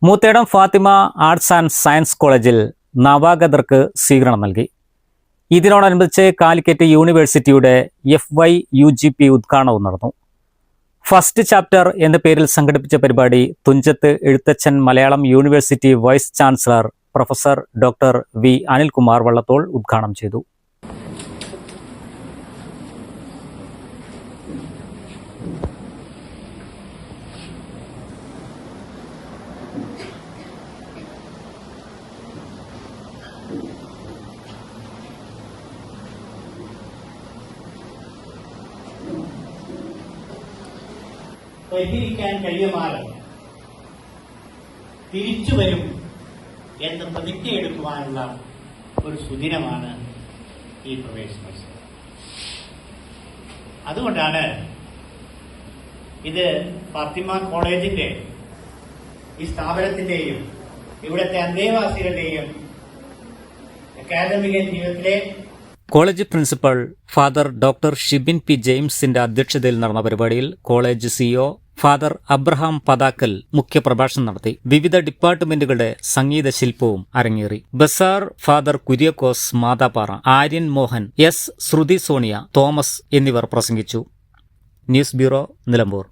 Moothedam Fathima arts and science കോളേജിൽ നവാഗതർക്ക് സ്വീകരണം നൽകി. ഇതിനോടനുബന്ധിച്ച് കാലിക്കറ്റ് യൂണിവേഴ്സിറ്റിയുടെ FYUGP ഉദ്ഘാടനവും നടന്നു. ഫസ്റ്റ് ചാപ്റ്റർ എന്ന പേരിൽ സംഘടിപ്പിച്ച പരിപാടി Thunchath Ezhuthachan Malayalam university vice chancellor professor doctor V. Anilkumar Vallathol ഉദ്ഘാടനം ചെയ്തു. പരിഹരിക്കാൻ കഴിയുമാറ് തിരിച്ചു വരും എന്ന് പ്രതിജ്ഞയെടുക്കുവാനുള്ള ഒരു സുദിനമാണ് ഈ പ്രവേശനോത്സവം. അതുകൊണ്ടാണ് ഇത് ഫാത്തിമ കോളേജിന്റെ ഈ സ്ഥാപനത്തിന്റെയും ഇവിടുത്തെ അന്തേവാസികളുടെയും അക്കാദമിക ജീവിതത്തിലെ college principal father doctor Shibin P. ജെയിംസിന്റെ അധ്യക്ഷതയിൽ നടന്ന പരിപാടിയിൽ college CEO father Abraham Pathakkal മുഖ്യപ്രഭാഷണം നടത്തി. വിവിധ ഡിപ്പാർട്ട്മെന്റുകളുടെ സംഗീത ശില്പവും അരങ്ങേറി. Bursar father Kuriakose Mathappara, Aryan Mohan, S. Shruthi Sonia, Thomas എന്നിവർ പ്രസംഗിച്ചു. News bureau, Nilambur.